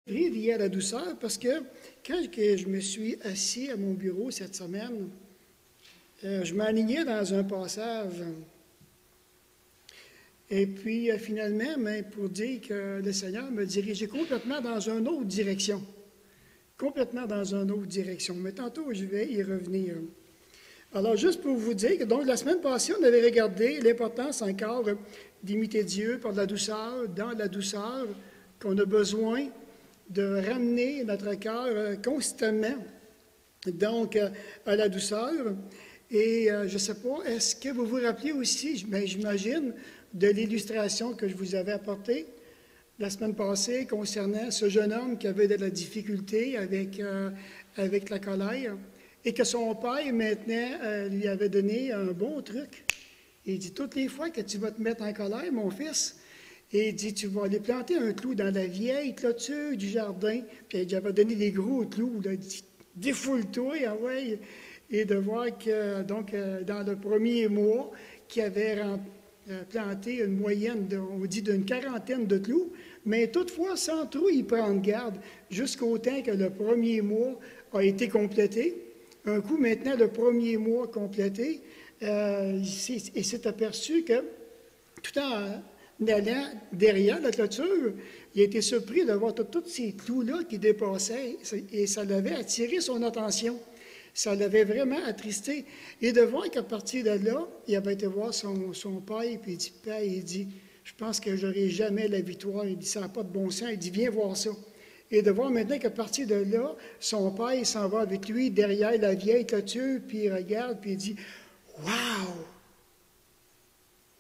Lié à la douceur parce que je me suis assis à mon bureau cette semaine, je m'alignais dans un passage. Et puis finalement, pour dire que le Seigneur me dirigeait complètement dans une autre direction. Complètement dans une autre direction. Mais tantôt, je vais y revenir. Alors, juste pour vous dire que donc la semaine passée, on avait regardé l'importance encore d'imiter Dieu par la douceur, dans la douceur, qu'on a besoin de ramener notre cœur constamment, donc, à la douceur. Et je ne sais pas, est-ce que vous vous rappelez aussi, j'imagine, de l'illustration que je vous avais apportée la semaine passée concernant ce jeune homme qui avait de la difficulté avec la colère et que son père, maintenant, lui avait donné un bon truc. Il dit, toutes les fois que tu vas te mettre en colère, mon fils, et il dit, tu vas aller planter un clou dans la vieille clôture du jardin. Puis il avait donné des gros clous. Là, il dit, défoule-toi, ah ouais. Et de voir que, donc, dans le premier mois, qu'il avait planté une moyenne, on dit, d'une quarantaine de clous, mais toutefois, sans trop y prendre garde, jusqu'au temps que le premier mois a été complété. Un coup, maintenant, le premier mois complété, il s'est aperçu que, tout en allant derrière la clôture, il a été surpris de voir tous ces clous-là qui dépassaient et ça l'avait attiré son attention. Ça l'avait vraiment attristé. Et de voir qu'à partir de là, il avait été voir son père et puis il dit, Père, il dit, je pense que je n'aurai jamais la victoire. Il dit, ça n'a pas de bon sens. Il dit, viens voir ça. Et de voir maintenant qu'à partir de là, son père, il s'en va avec lui derrière la vieille clôture, puis il regarde, puis il dit, wow!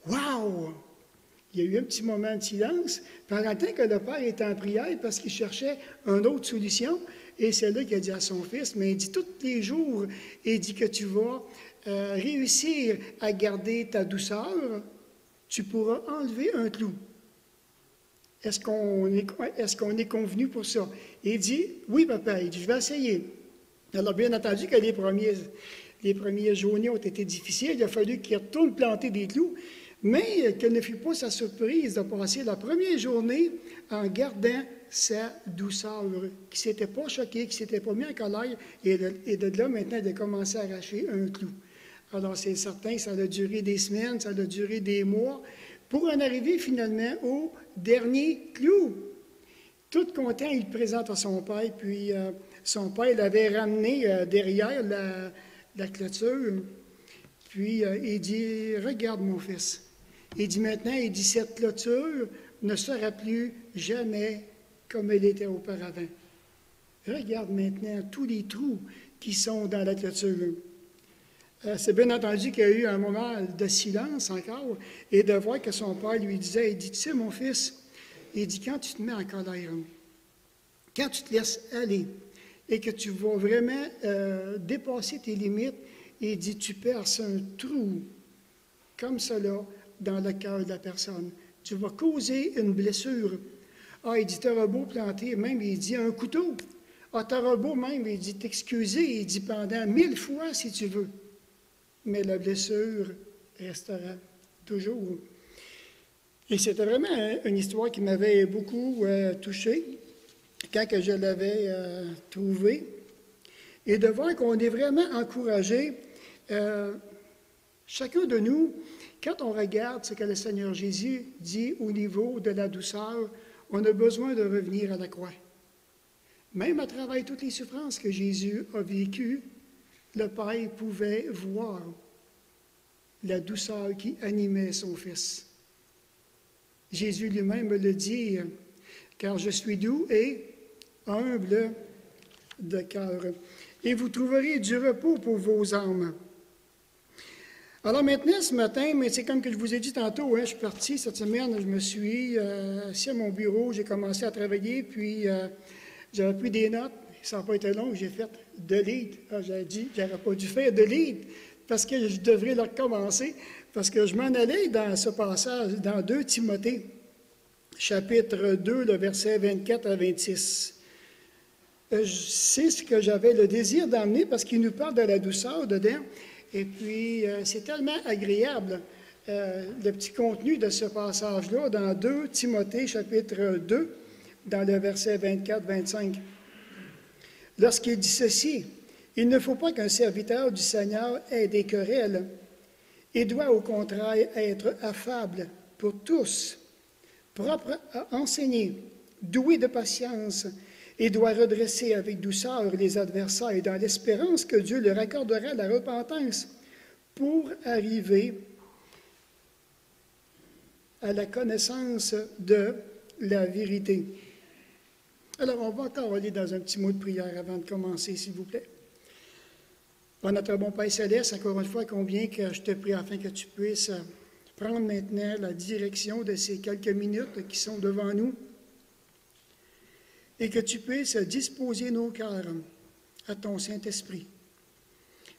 Wow! Il y a eu un petit moment de silence, pendant le temps que le père était en prière parce qu'il cherchait une autre solution. Et c'est là qu'il a dit à son fils, mais il dit tous les jours, il dit que tu vas réussir à garder ta douceur, tu pourras enlever un clou. Est-ce qu'on est convenu pour ça? Et il dit, oui papa, il dit, je vais essayer. Alors bien entendu que les premières journées ont été difficiles, il a fallu qu'il retourne planter des clous, mais quelle ne fut pas sa surprise de passer la première journée en gardant sa douceur, qui ne s'était pas choqué, qui ne s'était pas mis en colère, et de là, maintenant, il a commencé à arracher un clou. Alors, c'est certain, ça a duré des semaines, ça a duré des mois, pour en arriver finalement au dernier clou. Tout content, il le présente à son père, puis son père l'avait ramené derrière la clôture, puis il dit, regarde mon fils. Il dit maintenant, il dit, cette clôture ne sera plus jamais comme elle était auparavant. Regarde maintenant tous les trous qui sont dans la clôture. C'est bien entendu qu'il y a eu un moment de silence encore, et de voir que son père lui disait, il dit, tu sais mon fils, il dit, quand tu te mets en colère, quand tu te laisses aller, et que tu vas vraiment dépasser tes limites, il dit, tu perces un trou comme cela dans le cœur de la personne. Tu vas causer une blessure. Ah, il dit, t'auras beau planter, même, il dit, un couteau. Ah, t'auras beau même, il dit, t'excuser, il dit, pendant 1000 fois si tu veux. Mais la blessure restera toujours. Et c'était vraiment une histoire qui m'avait beaucoup touché quand que je l'avais trouvée. Et de voir qu'on est vraiment encouragé, chacun de nous, quand on regarde ce que le Seigneur Jésus dit au niveau de la douceur, on a besoin de revenir à la croix. Même à travers toutes les souffrances que Jésus a vécues, le Père pouvait voir la douceur qui animait son Fils. Jésus lui-même le dit, car je suis doux et humble de cœur, et vous trouverez du repos pour vos âmes. Alors maintenant, ce matin, mais c'est comme que je vous ai dit tantôt, je suis parti cette semaine, je me suis assis à mon bureau, j'ai commencé à travailler, puis j'avais pris des notes, ça n'a pas été long, j'ai fait delete. J'avais dit, j'aurais pas dû faire delete, parce que je devrais le recommencer, parce que je m'en allais dans ce passage, dans 2 Timothée, chapitre 2, le verset 24 à 26. C'est ce que j'avais le désir d'emmener, parce qu'il nous parle de la douceur dedans. Et puis, c'est tellement agréable, le petit contenu de ce passage-là, dans 2 Timothée, chapitre 2, dans le verset 24-25. Lorsqu'il dit ceci, « Il ne faut pas qu'un serviteur du Seigneur ait des querelles. Il doit au contraire être affable pour tous, propre à enseigner, doué de patience, et doit redresser avec douceur les adversaires dans l'espérance que Dieu leur accordera la repentance pour arriver à la connaissance de la vérité. » Alors, on va encore aller dans un petit mot de prière avant de commencer, s'il vous plaît. Oh, notre bon Père Céleste, encore une fois, combien que je te prie afin que tu puisses prendre maintenant la direction de ces quelques minutes qui sont devant nous et que tu puisses disposer nos cœurs à ton Saint-Esprit.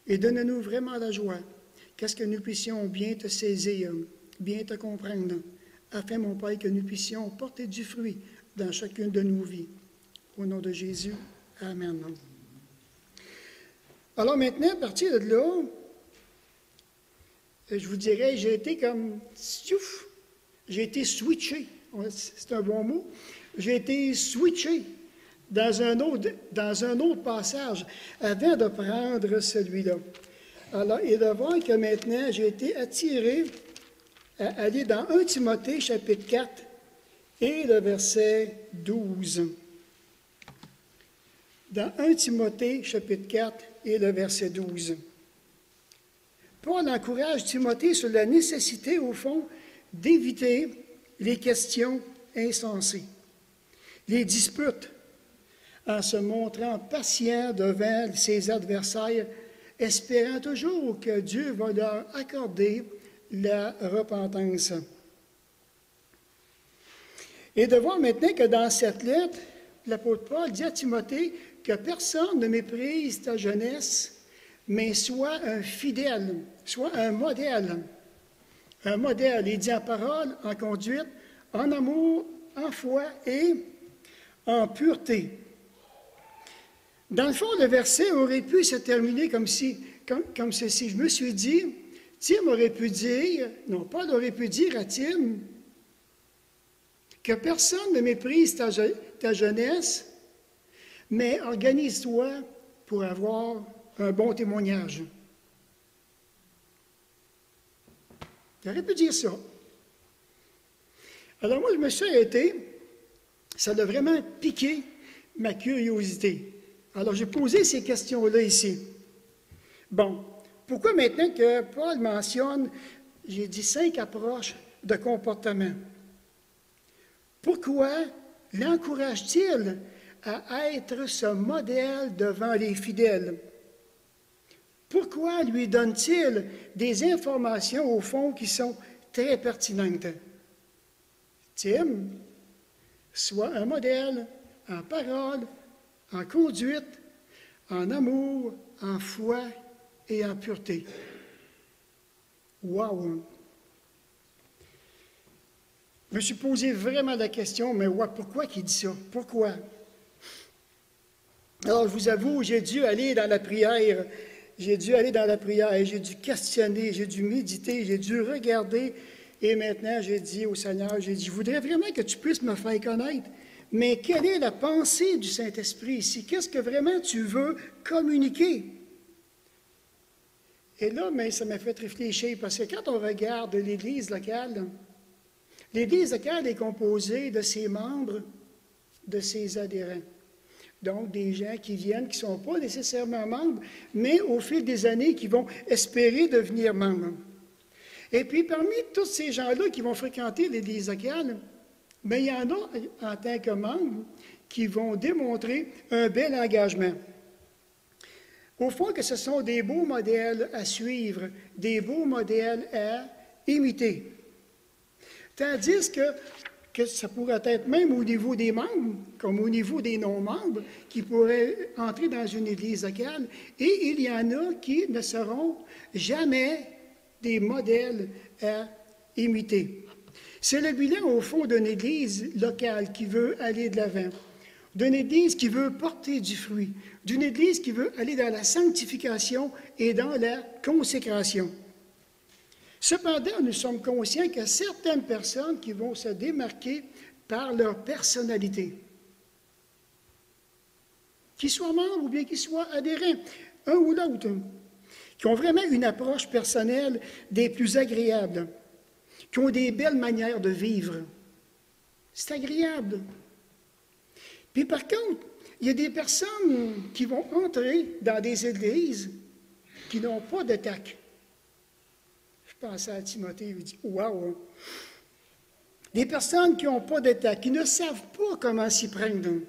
Et donne-nous vraiment la joie, qu'est-ce que nous puissions bien te saisir, bien te comprendre, afin, mon Père, que nous puissions porter du fruit dans chacune de nos vies. Au nom de Jésus, Amen. Alors maintenant, à partir de là, je vous dirais, j'ai été comme, j'ai été switché, c'est un bon mot, j'ai été switché dans un autre passage avant de prendre celui-là. Alors, et de voir que maintenant, j'ai été attiré à aller dans 1 Timothée, chapitre 4, et le verset 12. Dans 1 Timothée, chapitre 4, et le verset 12. Paul encourage Timothée sur la nécessité, au fond, d'éviter les questions insensées, les disputes, en se montrant patient devant ses adversaires, espérant toujours que Dieu va leur accorder la repentance. Et de voir maintenant que dans cette lettre, l'apôtre Paul dit à Timothée que personne ne méprise ta jeunesse, mais soit un fidèle, soit un modèle. Un modèle, il dit en parole, en conduite, en amour, en foi et en pureté. Dans le fond, le verset aurait pu se terminer comme ceci. Je me suis dit, Tim aurait pu dire, non, Paul aurait pu dire à Tim que personne ne méprise ta jeunesse, mais organise-toi pour avoir un bon témoignage. Il aurait pu dire ça. Alors moi, je me suis arrêté. Ça a vraiment piqué ma curiosité. Alors, j'ai posé ces questions-là ici. Bon, pourquoi maintenant que Paul mentionne, j'ai dit 5 approches de comportement? Pourquoi l'encourage-t-il à être ce modèle devant les fidèles? Pourquoi lui donne-t-il des informations, au fond, qui sont très pertinentes? Tim, sois un modèle en parole, en conduite, en amour, en foi et en pureté. Wow! Je me suis posé vraiment la question, mais pourquoi il dit ça? Pourquoi? Alors, je vous avoue, j'ai dû aller dans la prière, j'ai dû questionner, j'ai dû méditer, j'ai dû regarder, et maintenant, j'ai dit au Seigneur, je voudrais vraiment que tu puisses me faire connaître. Mais quelle est la pensée du Saint-Esprit ici? Qu'est-ce que vraiment tu veux communiquer? Et là, mais ça m'a fait réfléchir, parce que quand on regarde l'Église locale est composée de ses membres, de ses adhérents. Donc, des gens qui viennent, qui ne sont pas nécessairement membres, mais au fil des années, qui vont espérer devenir membres. Et puis, parmi tous ces gens-là qui vont fréquenter l'Église locale, mais il y en a, en tant que membres, qui vont démontrer un bel engagement. Au fond, que ce sont des beaux modèles à suivre, des beaux modèles à imiter. Tandis que ça pourrait être même au niveau des membres, comme au niveau des non-membres, qui pourraient entrer dans une église locale, et il y en a qui ne seront jamais des modèles à imiter. C'est le bilan, au fond, d'une église locale qui veut aller de l'avant, d'une église qui veut porter du fruit, d'une église qui veut aller dans la sanctification et dans la consécration. Cependant, nous sommes conscients qu'il y a certaines personnes qui vont se démarquer par leur personnalité. qu'ils soient membres ou bien qu'ils soient adhérents, un ou l'autre, qui ont vraiment une approche personnelle des plus agréables, qui ont des belles manières de vivre. C'est agréable. Puis par contre, il y a des personnes qui vont entrer dans des églises qui n'ont pas de tact. Je pensais à Timothée, il dit « Wow! » Des personnes qui n'ont pas de tact, qui ne savent pas comment s'y prendre.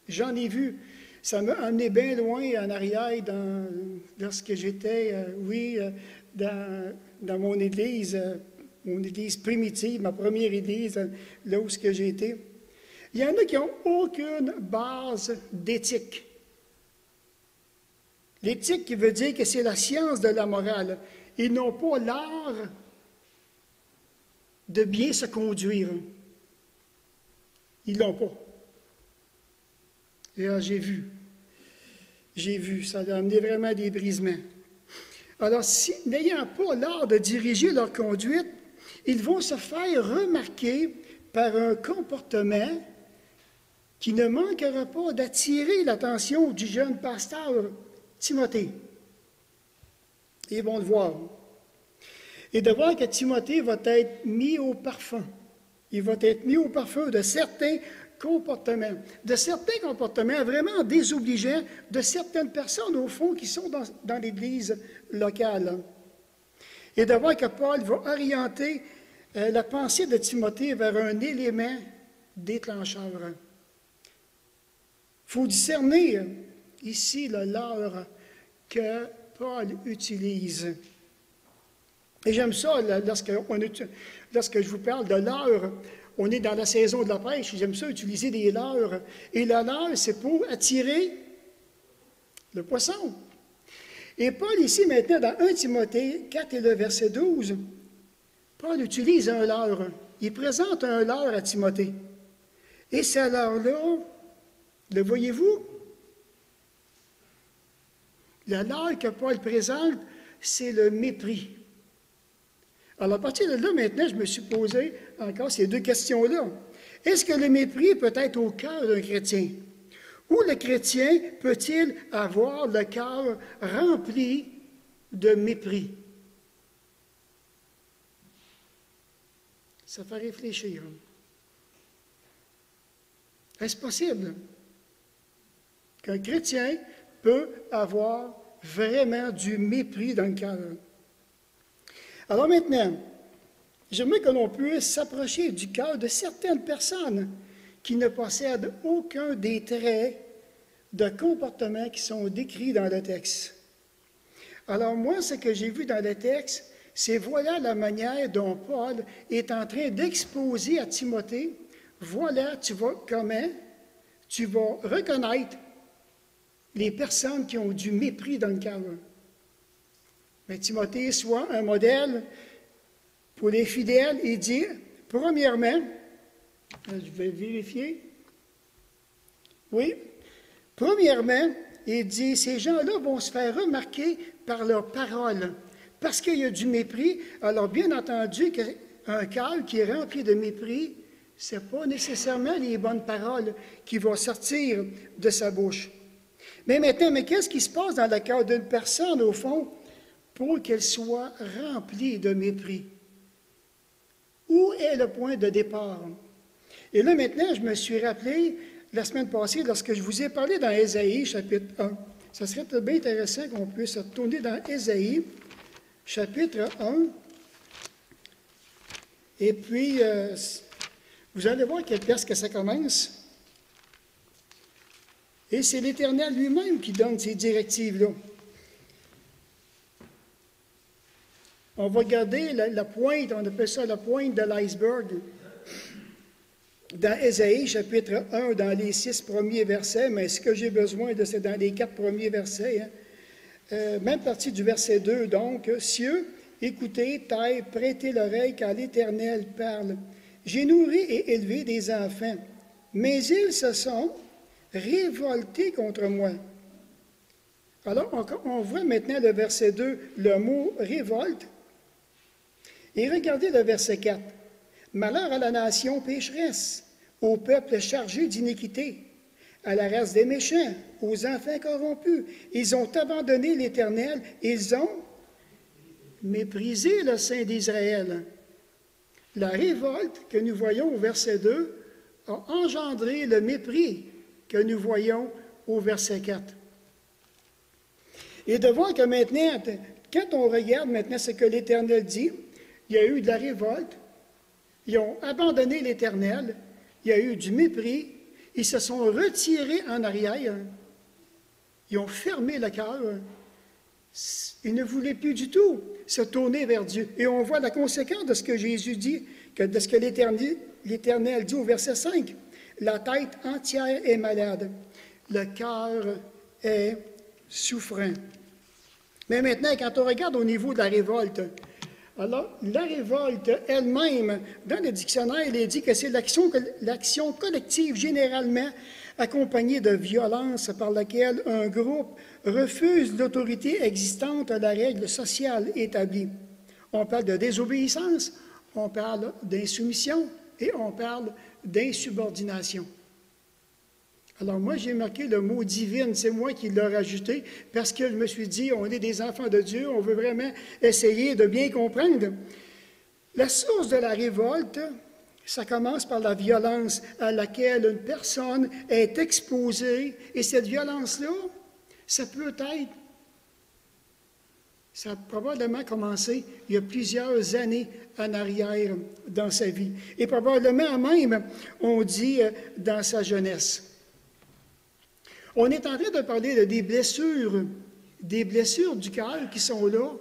J'en ai vu. Ça m'a amené bien loin en arrière lorsque j'étais, dans mon église primitive, ma première église, là où j'ai été. Il y en a qui n'ont aucune base d'éthique. L'éthique qui veut dire que c'est la science de la morale. Ils n'ont pas l'art de bien se conduire. Ils ne l'ont pas. Et là, j'ai vu, ça a amené vraiment des brisements. Alors, n'ayant pas l'art de diriger leur conduite, ils vont se faire remarquer par un comportement qui ne manquera pas d'attirer l'attention du jeune pasteur Timothée. Ils vont le voir. Et de voir que Timothée va être mis au parfum. Il va être mis au parfum de certains comportements vraiment désobligeants de certaines personnes, au fond, qui sont dans l'Église locale. Et de voir que Paul va orienter la pensée de Timothée vers un élément déclencheur. Il faut discerner ici le leurre que Paul utilise. Et j'aime ça, lorsque je vous parle de leurre, on est dans la saison de la pêche, j'aime ça utiliser des leurres. Et le leurre, c'est pour attirer le poisson. Et Paul, ici, maintenant, dans 1 Timothée 4 et le verset 12, Paul utilise un leurre. Il présente un leurre à Timothée. Et ce leurre-là, le voyez-vous? Le leurre que Paul présente, c'est le mépris. Alors, à partir de là, maintenant, je me suis posé encore ces deux questions-là. Est-ce que le mépris peut être au cœur d'un chrétien? Ou le chrétien peut-il avoir le cœur rempli de mépris? Ça fait réfléchir. Est-ce possible qu'un chrétien peut avoir vraiment du mépris dans le cœur? Alors maintenant, j'aimerais que l'on puisse s'approcher du cœur de certaines personnes qui ne possèdent aucun des traits de comportement qui sont décrits dans le texte. Alors moi, ce que j'ai vu dans le texte, c'est voilà la manière dont Paul est en train d'exposer à Timothée, voilà comment tu vas reconnaître les personnes qui ont du mépris dans le cœur. Mais Timothée soit un modèle pour les fidèles et dit, premièrement, je vais vérifier, oui, premièrement, il dit, ces gens-là vont se faire remarquer par leurs paroles, parce qu'il y a du mépris. Alors, bien entendu, qu'un cœur qui est rempli de mépris, ce n'est pas nécessairement les bonnes paroles qui vont sortir de sa bouche. Mais maintenant, qu'est-ce qui se passe dans le cœur d'une personne, au fond, pour qu'elle soit remplie de mépris? Où est le point de départ? Et là, maintenant, je me suis rappelé, la semaine passée, lorsque je vous ai parlé dans Ésaïe, chapitre 1. Ça serait bien intéressant qu'on puisse retourner dans Ésaïe, chapitre 1. Et puis, vous allez voir quelle place que ça commence. Et c'est l'Éternel lui-même qui donne ces directives-là. On va regarder la pointe, on appelle ça la pointe de l'iceberg. Dans Ésaïe, chapitre 1, dans les 6 premiers versets, mais ce que j'ai besoin de, c'est dans les 4 premiers versets. Même partie du verset 2, donc, « Cieux, écoutez, terre, prêtez l'oreille quand l'Éternel parle. J'ai nourri et élevé des enfants, mais ils se sont révoltés contre moi. » Alors, on voit maintenant le verset 2, le mot « révolte ». Et regardez le verset 4. « Malheur à la nation pécheresse, au peuple chargé d'iniquité, à la race des méchants, aux enfants corrompus. Ils ont abandonné l'Éternel, ils ont méprisé le Saint d'Israël. La révolte que nous voyons au verset 2 a engendré le mépris que nous voyons au verset 4. Et de voir que maintenant, quand on regarde maintenant ce que l'Éternel dit, il y a eu de la révolte, ils ont abandonné l'Éternel, il y a eu du mépris, ils se sont retirés en arrière, ils ont fermé le cœur, ils ne voulaient plus du tout se tourner vers Dieu. Et on voit la conséquence de ce que Jésus dit, de ce que l'Éternel dit au verset 5. La tête entière est malade, le cœur est souffrant. Mais maintenant, quand on regarde au niveau de la révolte, alors la révolte elle-même, dans le dictionnaire, il est dit que c'est l'action collective généralement accompagnée de violence par laquelle un groupe refuse l'autorité existante à la règle sociale établie. On parle de désobéissance, on parle d'insoumission et on parle d'insubordination. Alors moi, j'ai marqué le mot « divine », c'est moi qui l'ai rajouté, parce que je me suis dit, on est des enfants de Dieu, on veut vraiment essayer de bien comprendre. La source de la révolte, ça commence par la violence à laquelle une personne est exposée, et cette violence-là, ça a probablement commencé il y a plusieurs années en arrière dans sa vie, et probablement même, on dit, dans sa jeunesse. On est en train de parler des blessures du cœur qui sont là,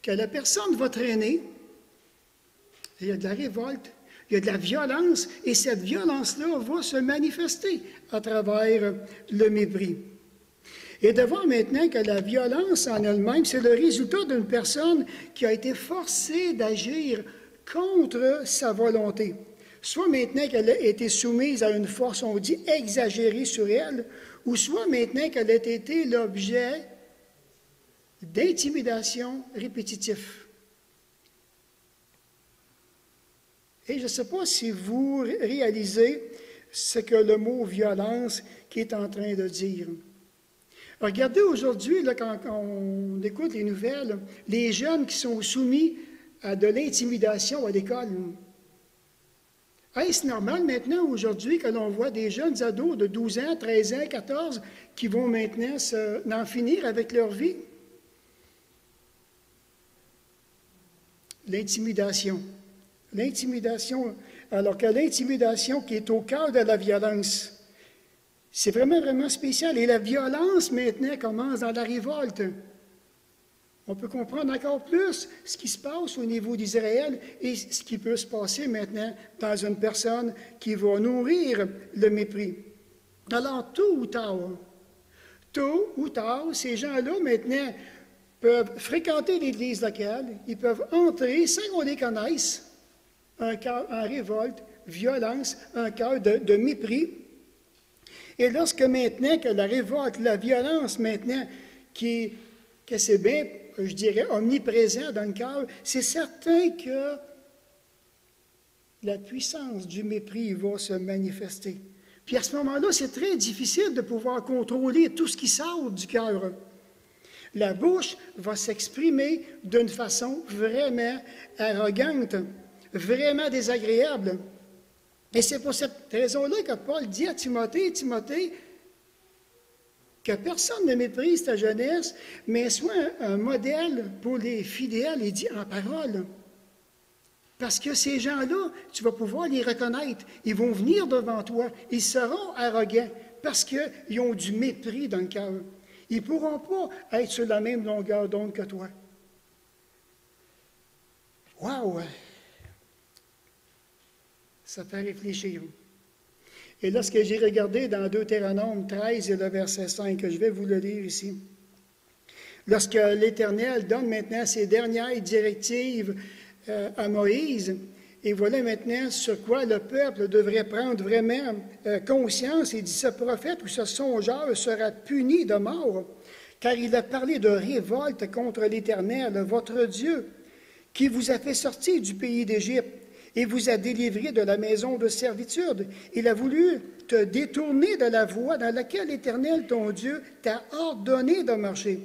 que la personne va traîner. Il y a de la révolte, il y a de la violence, et cette violence-là va se manifester à travers le mépris. Et de voir maintenant que la violence en elle-même, c'est le résultat d'une personne qui a été forcée d'agir contre sa volonté. Soit maintenant qu'elle a été soumise à une force, on dit, exagérée sur elle, ou soit maintenant qu'elle a été l'objet d'intimidation répétitive. Et je ne sais pas si vous réalisez ce que le mot « violence » qui est en train de dire. Regardez aujourd'hui, quand on écoute les nouvelles, les jeunes qui sont soumis à de l'intimidation à l'école. Est-ce normal maintenant, aujourd'hui, que l'on voit des jeunes ados de 12 ans, 13 ans, 14, qui vont maintenant en finir avec leur vie? L'intimidation. L'intimidation, alors que l'intimidation qui est au cœur de la violence, c'est vraiment, vraiment spécial. Et la violence, maintenant, commence dans la révolte. On peut comprendre encore plus ce qui se passe au niveau d'Israël et ce qui peut se passer maintenant dans une personne qui va nourrir le mépris. Alors, tôt ou tard, ces gens-là, maintenant, peuvent fréquenter l'Église locale, ils peuvent entrer, sans qu'on les connaisse, un cœur en révolte, violence, un cœur de mépris. Et lorsque maintenant que la révolte, la violence maintenant, que c'est bien, je dirais, omniprésent dans le cœur, c'est certain que la puissance du mépris va se manifester. Puis à ce moment-là, c'est très difficile de pouvoir contrôler tout ce qui sort du cœur. La bouche va s'exprimer d'une façon vraiment arrogante, vraiment désagréable. Et c'est pour cette raison-là que Paul dit à Timothée, que personne ne méprise ta jeunesse, mais sois un modèle pour les fidèles, il dit en parole. Parce que ces gens-là, tu vas pouvoir les reconnaître. Ils vont venir devant toi. Ils seront arrogants parce qu'ils ont du mépris dans le cœur. Ils ne pourront pas être sur la même longueur d'onde que toi. Wow! Ça fait réfléchir. Et lorsque j'ai regardé dans Deutéronome 13 et le verset 5, je vais vous le lire ici. Lorsque l'Éternel donne maintenant ses dernières directives à Moïse, et voilà maintenant sur quoi le peuple devrait prendre vraiment conscience, il dit, ce prophète ou ce songeur sera puni de mort, car il a parlé de révolte contre l'Éternel, votre Dieu, qui vous a fait sortir du pays d'Égypte. et vous a délivré de la maison de servitude. Il a voulu te détourner de la voie dans laquelle l'Éternel, ton Dieu, t'a ordonné de marcher.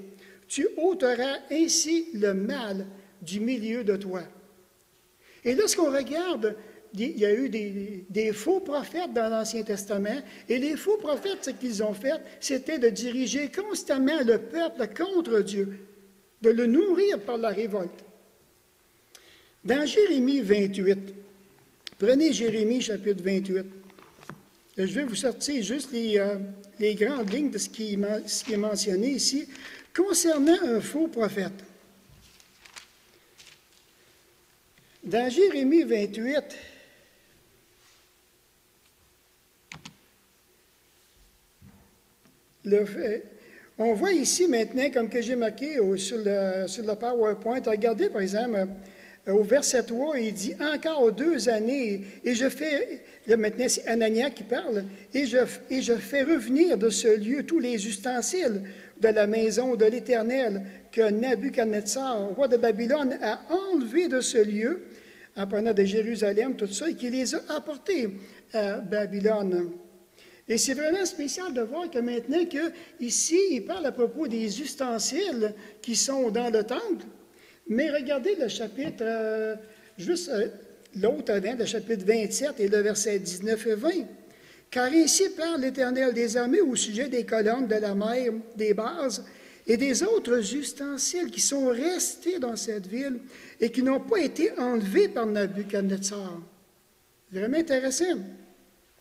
Tu ôteras ainsi le mal du milieu de toi. Et lorsqu'on regarde, il y a eu des faux prophètes dans l'Ancien Testament, et les faux prophètes, ce qu'ils ont fait, c'était de diriger constamment le peuple contre Dieu, de le nourrir par la révolte. Dans Jérémie 28, prenez Jérémie chapitre 28. Je vais vous sortir juste les grandes lignes de ce qui est mentionné ici concernant un faux prophète. Dans Jérémie 28, on voit ici maintenant, comme que j'ai marqué sur le PowerPoint, regardez par exemple au verset 3, il dit « Encore 2 années, et je fais... » Là maintenant, c'est Anania qui parle. « Et je fais revenir de ce lieu tous les ustensiles de la maison de l'Éternel que Nabuchodonosor, roi de Babylone, a enlevés de ce lieu, en prenant de Jérusalem, tout ça, et qui les a apportés à Babylone. » Et c'est vraiment spécial de voir que maintenant, ici, il parle à propos des ustensiles qui sont dans le temple. Mais regardez le chapitre, l'autre avant, le chapitre 27 et le verset 19 et 20. « Car ainsi parle l'Éternel des armées au sujet des colonnes de la mer, des bases et des autres ustensiles qui sont restés dans cette ville et qui n'ont pas été enlevés par Nabuchodonosor. » Vraiment intéressant.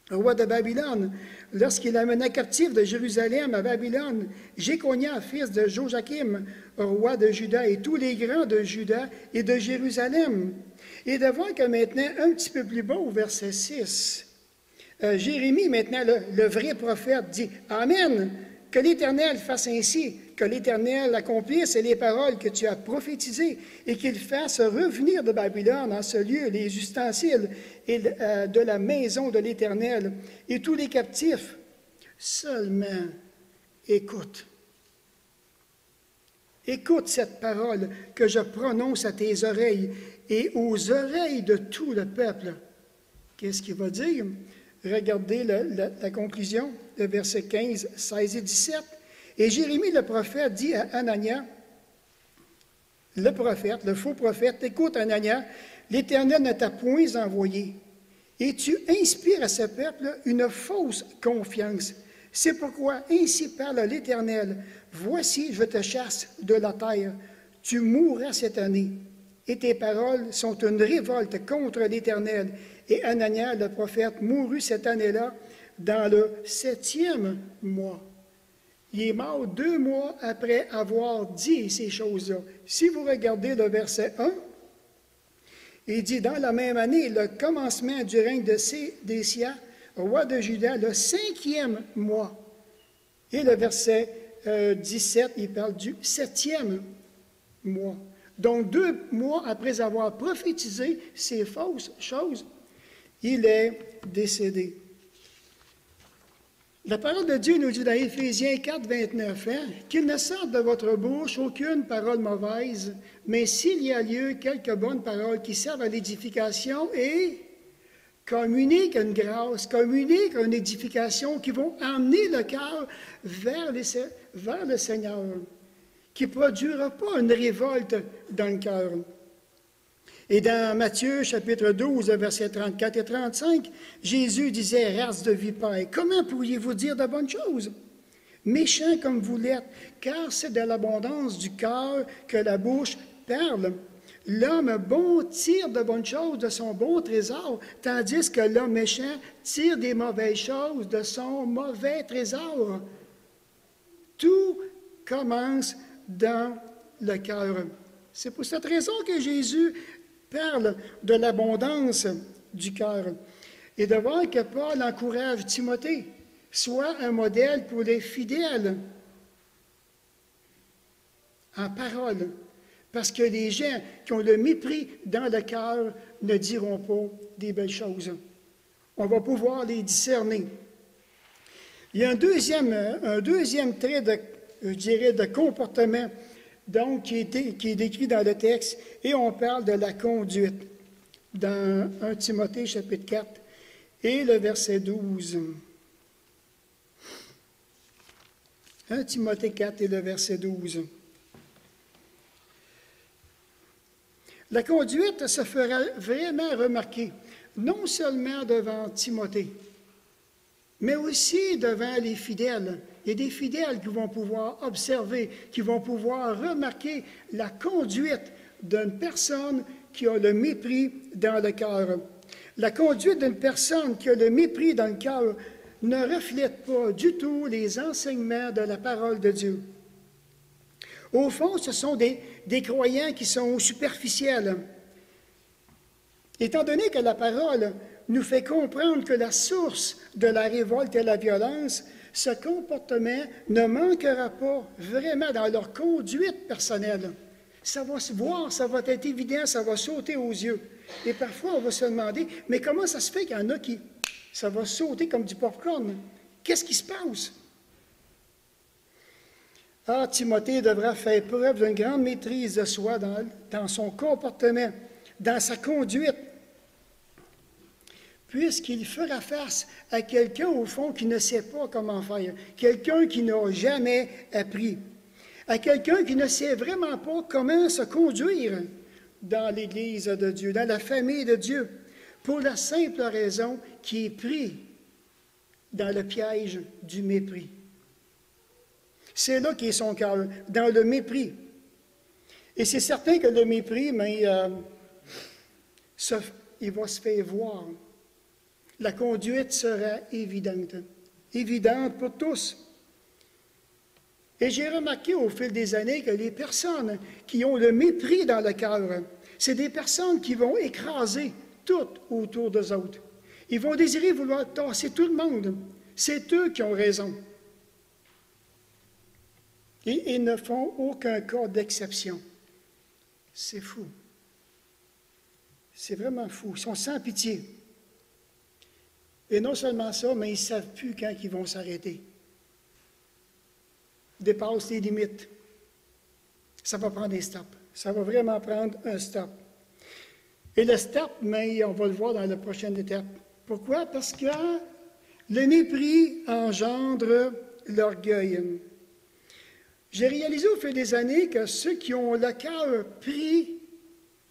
Le roi de Babylone, lorsqu'il amena captif de Jérusalem à Babylone, Jéconia, fils de Joachim, roi de Juda, et tous les grands de Juda et de Jérusalem. Et de voir que maintenant, un petit peu plus bas, au verset 6, Jérémie, maintenant, le vrai prophète, dit « Amen, que l'Éternel fasse ainsi, que l'Éternel accomplisse les paroles que tu as prophétisées, et qu'il fasse revenir de Babylone en ce lieu les ustensiles de la maison de l'Éternel, et tous les captifs. Seulement, écoute. Écoute cette parole que je prononce à tes oreilles et aux oreilles de tout le peuple. » Qu'est-ce qu'il va dire? Regardez la conclusion, le verset 15, 16 et 17. « Et Jérémie le prophète dit à Anania, le prophète, le faux prophète, écoute Anania, l'Éternel ne t'a point envoyé, et tu inspires à ce peuple une fausse confiance. C'est pourquoi ainsi parle l'Éternel, voici, je te chasse de la terre, tu mourras cette année, et tes paroles sont une révolte contre l'Éternel. Et Anania, le prophète, mourut cette année-là dans le 7e mois. Il est mort 2 mois après avoir dit ces choses-là. Si vous regardez le verset 1, il dit, dans la même année, le commencement du règne de Sédécia, roi de Juda, le 5e mois. Et le verset 17, il parle du 7e mois. Donc 2 mois après avoir prophétisé ces fausses choses, il est décédé. La parole de Dieu nous dit dans Éphésiens 4, 29, qu'il ne sorte de votre bouche aucune parole mauvaise, mais s'il y a lieu, quelques bonnes paroles qui servent à l'édification et communiquent une grâce, communiquent une édification qui vont amener le cœur vers le Seigneur, qui ne produira pas une révolte dans le cœur. Et dans Matthieu, chapitre 12, versets 34 et 35, Jésus disait, « Race de vipères, comment pourriez-vous dire de bonnes choses? Méchants comme vous l'êtes, car c'est de l'abondance du cœur que la bouche parle. L'homme bon tire de bonnes choses de son bon trésor, tandis que l'homme méchant tire des mauvaises choses de son mauvais trésor. » Tout commence dans le cœur. C'est pour cette raison que Jésus parle de l'abondance du cœur. Et de voir que Paul encourage Timothée, soit un modèle pour les fidèles en parole. Parce que les gens qui ont le mépris dans le cœur ne diront pas des belles choses. On va pouvoir les discerner. Il y a un deuxième trait de comportement donc, qui est décrit dans le texte, et on parle de la conduite. dans 1 Timothée chapitre 4 et le verset 12. 1 Timothée 4 et le verset 12. La conduite se fera vraiment remarquer, non seulement devant Timothée, mais aussi devant les fidèles. Il y a des fidèles qui vont pouvoir observer, qui vont pouvoir remarquer la conduite d'une personne qui a le mépris dans le cœur. La conduite d'une personne qui a le mépris dans le cœur ne reflète pas du tout les enseignements de la parole de Dieu. Au fond, ce sont des croyants qui sont superficiels. Étant donné que la parole nous fait comprendre que la source de la révolte et la violence, ce comportement ne manquera pas vraiment dans leur conduite personnelle. Ça va se voir, ça va être évident, ça va sauter aux yeux. Et parfois, on va se demander, mais comment ça se fait qu'il y en a qui, ça va sauter comme du popcorn? Qu'est-ce qui se passe? Ah, Timothée devra faire preuve d'une grande maîtrise de soi dans son comportement, dans sa conduite, puisqu'il fera face à quelqu'un, au fond, qui ne sait pas comment faire, quelqu'un qui n'a jamais appris, à quelqu'un qui ne sait vraiment pas comment se conduire dans l'Église de Dieu, dans la famille de Dieu, pour la simple raison qu'il est pris dans le piège du mépris. C'est là qu'est son cœur, dans le mépris. Et c'est certain que le mépris, mais il va se faire voir. La conduite sera évidente pour tous. Et j'ai remarqué au fil des années que les personnes qui ont le mépris dans le cœur, c'est des personnes qui vont écraser tout autour d'eux autres. Ils vont désirer vouloir tasser tout le monde. C'est eux qui ont raison. Et ils ne font aucun cas d'exception. C'est fou. C'est vraiment fou. Ils sont sans pitié. Et non seulement ça, mais ils ne savent plus quand ils vont s'arrêter. Ils dépassent les limites. Ça va prendre un stop. Ça va vraiment prendre un stop. Et le stop, mais on va le voir dans la prochaine étape. Pourquoi? Parce que le mépris engendre l'orgueil. J'ai réalisé au fil des années que ceux qui ont le cœur pris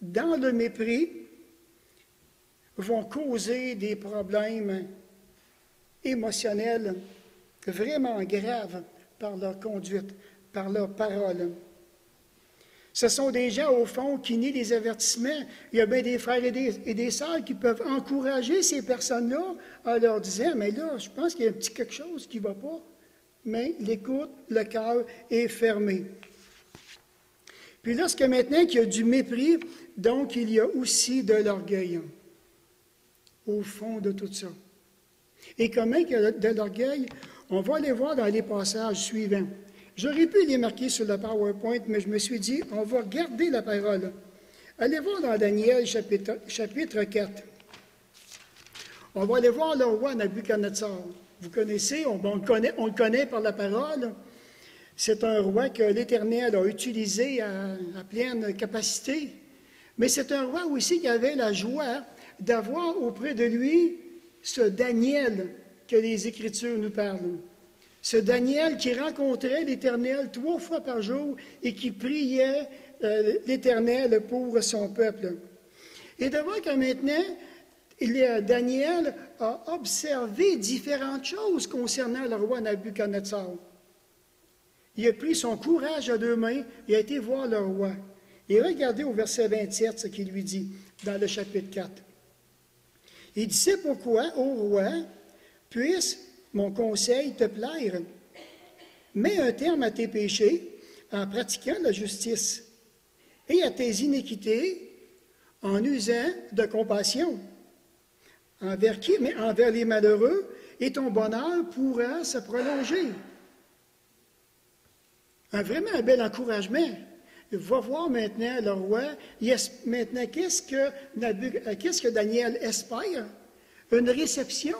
dans le mépris vont causer des problèmes émotionnels vraiment graves par leur conduite, par leurs paroles. Ce sont des gens, au fond, qui nient les avertissements. Il y a bien des frères et des sœurs qui peuvent encourager ces personnes-là en leur disant, mais là, je pense qu'il y a un petit quelque chose qui ne va pas. Mais l'écoute, le cœur est fermé. Puis lorsque maintenant qu'il y a du mépris, donc il y a aussi de l'orgueil au fond de tout ça. Et comment il y a de l'orgueil? On va aller voir dans les passages suivants. J'aurais pu les marquer sur le PowerPoint, mais je me suis dit, on va garder la parole. Allez voir dans Daniel chapitre 4. On va aller voir le roi Nabuchodonosor. Vous connaissez, on le connaît par la parole. C'est un roi que l'Éternel a utilisé à pleine capacité. Mais c'est un roi aussi qui avait la joie d'avoir auprès de lui ce Daniel que les Écritures nous parlent. Ce Daniel qui rencontrait l'Éternel 3 fois par jour et qui priait l'Éternel pour son peuple. Et de voir que maintenant, Daniel a observé différentes choses concernant le roi Nabuchodonosor. Il a pris son courage à 2 mains et a été voir le roi. Et regardez au verset 27 ce qu'il lui dit dans le chapitre 4. Il dit, c'est pourquoi, ô roi, puisse mon conseil te plaire. Mets un terme à tes péchés en pratiquant la justice et à tes iniquités en usant de compassion. Envers qui? Mais envers les malheureux, et ton bonheur pourra se prolonger. Vraiment un bel encouragement. Va voir maintenant le roi. Maintenant, qu'est-ce que Daniel espère? Une réception.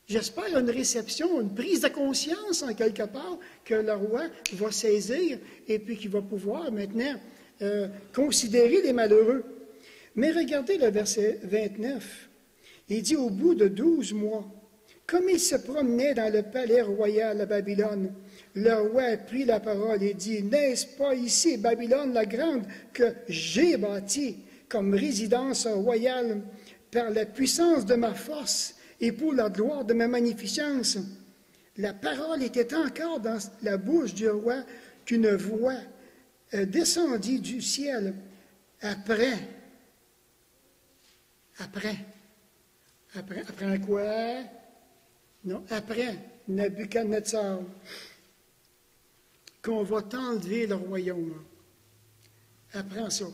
J'espère une réception, une prise de conscience en quelque part que le roi va saisir et puis qu'il va pouvoir maintenant considérer les malheureux. Mais regardez le verset 29. Il dit, au bout de 12 mois, comme il se promenait dans le palais royal à Babylone, le roi prit la parole et dit, n'est-ce pas ici, Babylone la grande, que j'ai bâtie comme résidence royale par la puissance de ma force et pour la gloire de ma magnificence? La parole était encore dans la bouche du roi qu'une voix descendit du ciel après quoi? Non, après Nabuchodonosor, qu'on va t'enlever le royaume. Apprends ça.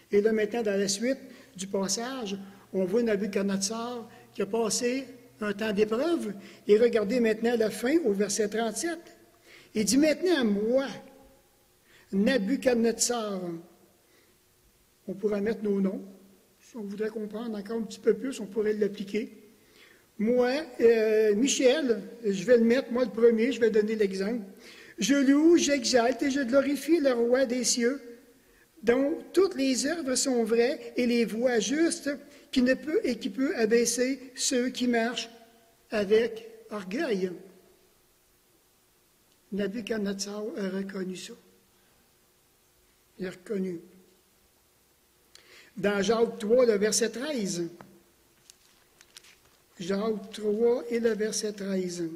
Et là, maintenant, dans la suite du passage, on voit Nabuchodonosor qui a passé un temps d'épreuve. Et regardez maintenant la fin au verset 37. Il dit, maintenant, moi, Nabuchodonosor, on pourra mettre nos noms. Si on voudrait comprendre encore un petit peu plus, on pourrait l'appliquer. Moi, Michel, je vais le mettre, moi le premier, je vais donner l'exemple. Je loue, j'exalte et je glorifie le roi des cieux, dont toutes les œuvres sont vraies et les voies justes, qui peut abaisser ceux qui marchent avec orgueil. Nabuchodonosor a reconnu ça. Il a reconnu. Dans Jacques 3, le verset 13. Jacques 3 et le verset 13.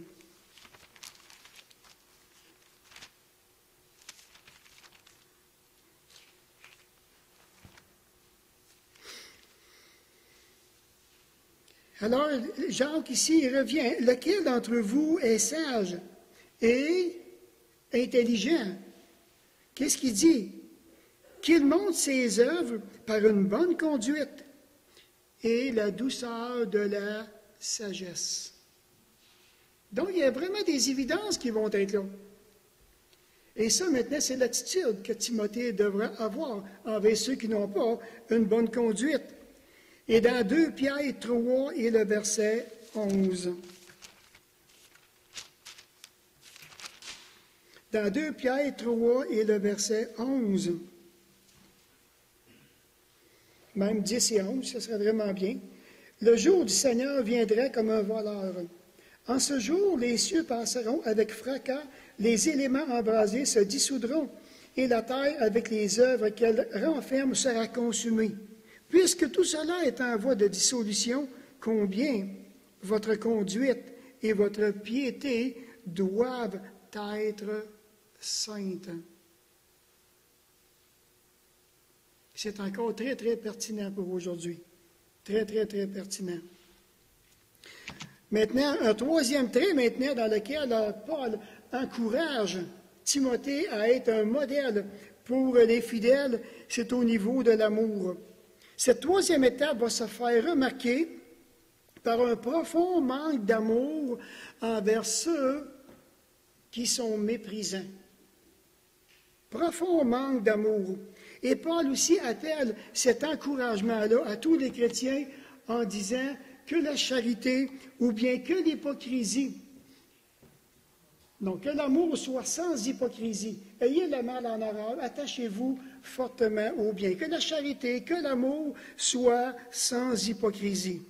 Alors, Jacques ici, il revient. Lequel d'entre vous est sage et intelligent? Qu'est-ce qu'il dit? Qu'il montre ses œuvres par une bonne conduite et la douceur de la sagesse. Donc, il y a vraiment des évidences qui vont être là. Et ça, maintenant, c'est l'attitude que Timothée devra avoir envers ceux qui n'ont pas une bonne conduite. Et dans 2 Pierre 3 et le verset 11. Dans 2 Pierre 3 et le verset 11. Même 10 et 11, ce serait vraiment bien. Le jour du Seigneur viendrait comme un voleur. En ce jour, les cieux passeront avec fracas, les éléments embrasés se dissoudront, et la terre, avec les œuvres qu'elle renferme, sera consumée. Puisque tout cela est en voie de dissolution, combien votre conduite et votre piété doivent être saintes. C'est encore très, très pertinent pour aujourd'hui. Très, très, très pertinent. Maintenant, un troisième trait maintenant dans lequel Paul encourage Timothée à être un modèle pour les fidèles, c'est au niveau de l'amour. Cette troisième étape va se faire remarquer par un profond manque d'amour envers ceux qui sont méprisants. Profond manque d'amour. Et Paul aussi appelle cet encouragement-là à tous les chrétiens en disant que la charité ou bien que l'hypocrisie, donc que l'amour soit sans hypocrisie. Ayez le mal en horreur, attachez-vous fortement au bien. Que la charité, que l'amour soit sans hypocrisie.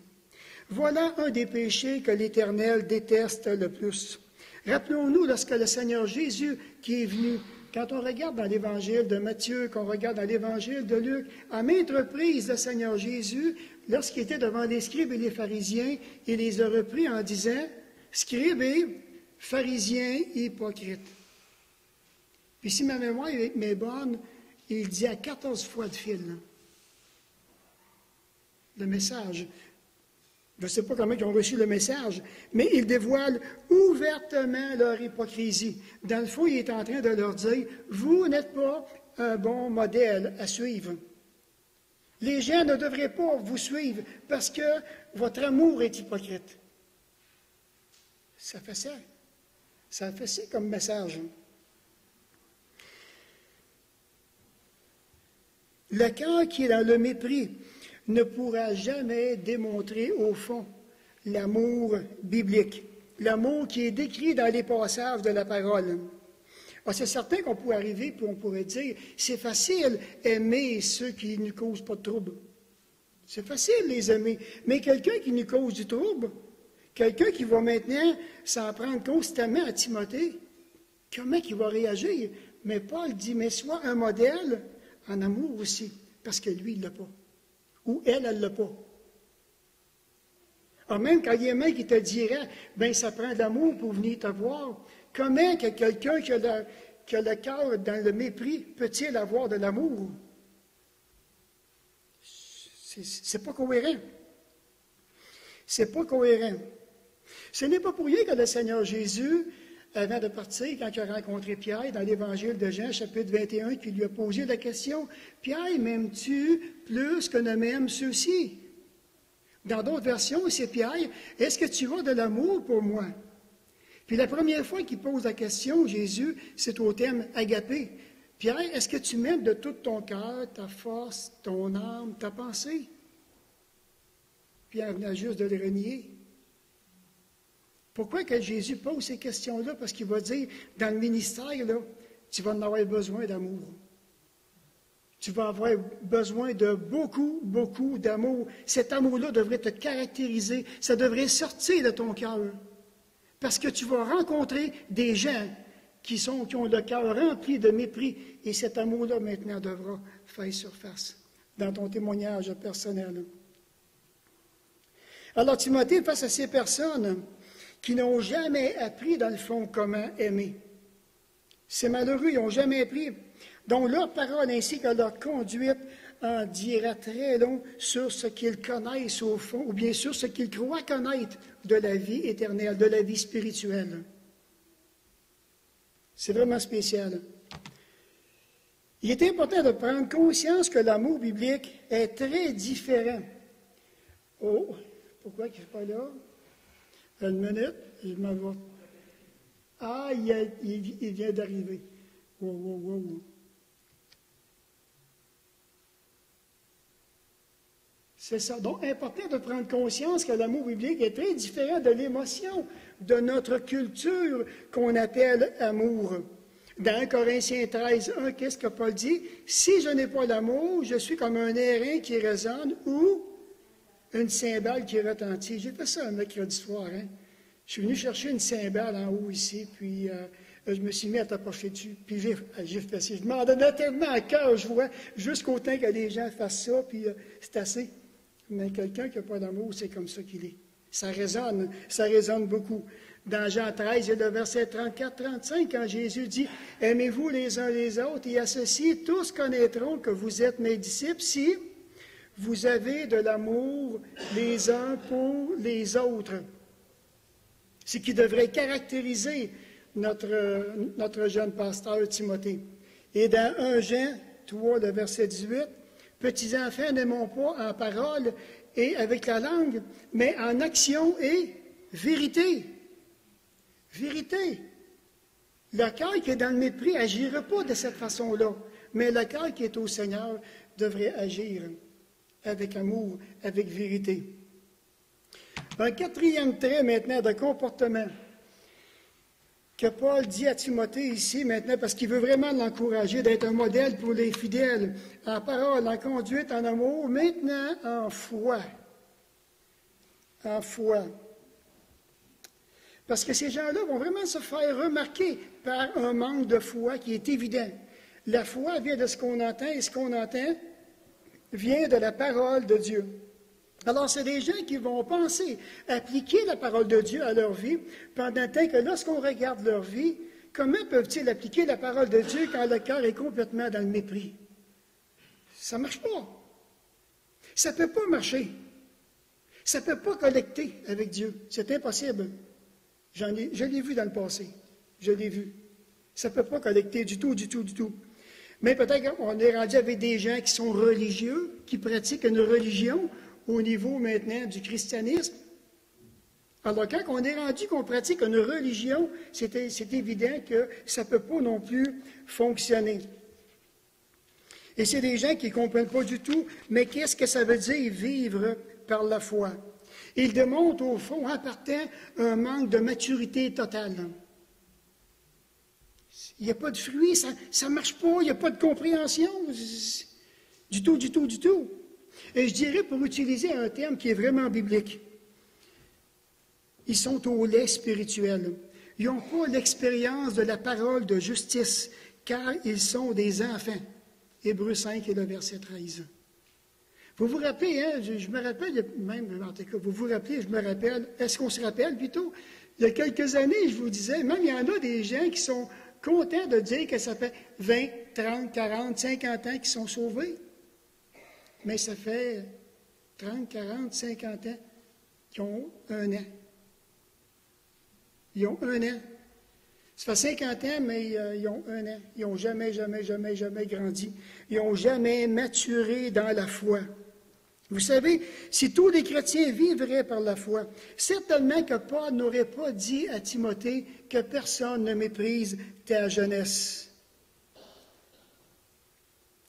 Voilà un des péchés que l'Éternel déteste le plus. Rappelons-nous lorsque le Seigneur Jésus qui est venu, quand on regarde dans l'Évangile de Matthieu, qu'on regarde dans l'Évangile de Luc, à maintes reprises, le Seigneur Jésus, lorsqu'il était devant les scribes et les pharisiens, il les a repris en disant, « Scribes et pharisiens hypocrites. » Puis si ma mémoire m'est bonne, il dit à 14 fois de fil, là, le message. Je ne sais pas comment ils ont reçu le message, mais ils dévoilent ouvertement leur hypocrisie. Dans le fond, il est en train de leur dire, vous n'êtes pas un bon modèle à suivre. Les gens ne devraient pas vous suivre parce que votre amour est hypocrite. Ça fait ça. Ça fait ça comme message. Le cœur qui est dans le mépris ne pourra jamais démontrer au fond l'amour biblique, l'amour qui est décrit dans les passages de la parole. Alors, c'est certain qu'on pourrait arriver et on pourrait dire, c'est facile aimer ceux qui ne causent pas de trouble. C'est facile, les aimer. Mais quelqu'un qui nous cause du trouble, quelqu'un qui va maintenant s'en prendre constamment à Timothée, comment il va réagir? Mais Paul dit, mais sois un modèle en amour aussi, parce que lui, il ne l'a pas. Ou elle ne l'a pas. Alors même quand il y a un mec qui te dirait, bien, ça prend de l'amour pour venir te voir, comment que quelqu'un qui a le cœur dans le mépris peut-il avoir de l'amour? C'est pas cohérent. C'est pas cohérent. Ce n'est pas pour rien que le Seigneur Jésus, avant de partir, quand il a rencontré Pierre dans l'Évangile de Jean, chapitre 21, qui lui a posé la question, « Pierre, m'aimes-tu plus que ne m'aiment ceux-ci? » Dans d'autres versions, c'est Pierre, « Est-ce que tu as de l'amour pour moi? » Puis la première fois qu'il pose la question, Jésus, c'est au terme agapé. Pierre, est-ce que tu m'aimes de tout ton cœur, ta force, ton âme, ta pensée? Pierre venait juste de le renier. Pourquoi que Jésus pose ces questions-là? Parce qu'il va dire, dans le ministère, là, tu vas en avoir besoin d'amour. Tu vas avoir besoin de beaucoup, beaucoup d'amour. Cet amour-là devrait te caractériser. Ça devrait sortir de ton cœur. Parce que tu vas rencontrer des gens qui ont le cœur rempli de mépris. Et cet amour-là, maintenant, devra faire surface dans ton témoignage personnel. Alors, Timothée, face à ces personnes qui n'ont jamais appris, dans le fond, comment aimer. C'est malheureux, ils n'ont jamais appris. Donc, leur parole ainsi que leur conduite en dira très long sur ce qu'ils connaissent au fond, ou bien sur ce qu'ils croient connaître de la vie éternelle, de la vie spirituelle. C'est vraiment spécial. Il est important de prendre conscience que l'amour biblique est très différent. Oh, pourquoi il n'est pas là? Une minute, je m'en vais. Ah, il vient d'arriver. Wow. C'est ça. Donc, important de prendre conscience que l'amour biblique est très différent de l'émotion, de notre culture qu'on appelle amour. Dans 1 Corinthiens 13, 1, qu'est-ce que Paul dit? « Si je n'ai pas l'amour, je suis comme un airain qui résonne ou une cymbale qui retentit. » J'ai fait ça un mercredi soir. Hein? Je suis venu chercher une cymbale en haut ici, puis je me suis mis à tapocher dessus, puis j'ai fait ça. Je m'en donnais tellement à cœur, je vois, jusqu'au temps que les gens fassent ça, puis c'est assez. Mais quelqu'un qui n'a pas d'amour, c'est comme ça qu'il est. Ça résonne beaucoup. Dans Jean 13, il y a le verset 34-35, quand Jésus dit « Aimez-vous les uns les autres, et à ceci, tous connaîtront que vous êtes mes disciples si vous avez de l'amour les uns pour les autres. » Ce qui devrait caractériser notre jeune pasteur Timothée. Et dans 1 Jean 3, le verset 18, « Petits enfants, n'aimons pas en parole et avec la langue, mais en action et vérité. » Vérité. Le cœur qui est dans le mépris n'agira pas de cette façon-là, mais le cœur qui est au Seigneur devrait agir avec amour, avec vérité. Un quatrième trait maintenant de comportement que Paul dit à Timothée ici maintenant, parce qu'il veut vraiment l'encourager d'être un modèle pour les fidèles, en parole, en conduite, en amour, maintenant en foi. En foi. Parce que ces gens-là vont vraiment se faire remarquer par un manque de foi qui est évident. La foi vient de ce qu'on entend, et ce qu'on entend vient de la parole de Dieu. Alors, c'est des gens qui vont penser appliquer la parole de Dieu à leur vie, pendant tant que lorsqu'on regarde leur vie, comment peuvent-ils appliquer la parole de Dieu quand le cœur est complètement dans le mépris? Ça ne marche pas. Ça ne peut pas marcher. Ça ne peut pas connecter avec Dieu. C'est impossible. Je l'ai vu dans le passé. Je l'ai vu. Ça ne peut pas connecter du tout. Mais peut-être qu'on est rendu avec des gens qui sont religieux, qui pratiquent une religion au niveau maintenant du christianisme. Alors, quand on est rendu qu'on pratique une religion, c'est évident que ça ne peut pas non plus fonctionner. Et c'est des gens qui ne comprennent pas du tout, mais qu'est-ce que ça veut dire vivre par la foi? Ils démontrent au fond, en partant, un manque de maturité totale. Il n'y a pas de fruit, ça ne marche pas, il n'y a pas de compréhension. Du tout. Et je dirais, pour utiliser un terme qui est vraiment biblique, ils sont au lait spirituel. Ils n'ont pas l'expérience de la parole de justice, car ils sont des enfants. Hébreux 5 et le verset 13. Vous vous rappelez, hein, je me rappelle, même en tout cas, vous vous rappelez, je me rappelle, est-ce qu'on se rappelle plutôt? Il y a quelques années, je vous disais, même il y en a des gens qui sont contents de dire que ça fait 20, 30, 40, 50 ans qu'ils sont sauvés. Mais ça fait 30, 40, 50 ans qu'ils ont un an. Ils ont un an. Ça fait 50 ans, mais ils ont un an. Ils n'ont jamais grandi. Ils n'ont jamais maturé dans la foi. Vous savez, si tous les chrétiens vivraient par la foi, certainement que Paul n'aurait pas dit à Timothée que personne ne méprise ta jeunesse.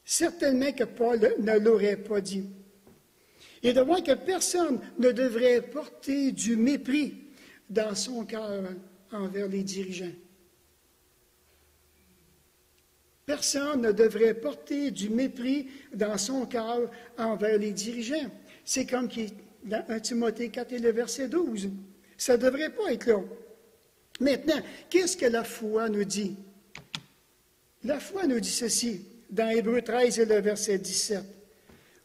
Certainement que Paul ne l'aurait pas dit. Et de voir que personne ne devrait porter du mépris dans son cœur envers les dirigeants. Personne ne devrait porter du mépris dans son cœur envers les dirigeants. C'est comme dans 1 Timothée 4 et le verset 12. Ça ne devrait pas être là. Maintenant, qu'est-ce que la foi nous dit? La foi nous dit ceci, dans Hébreux 13 et le verset 17.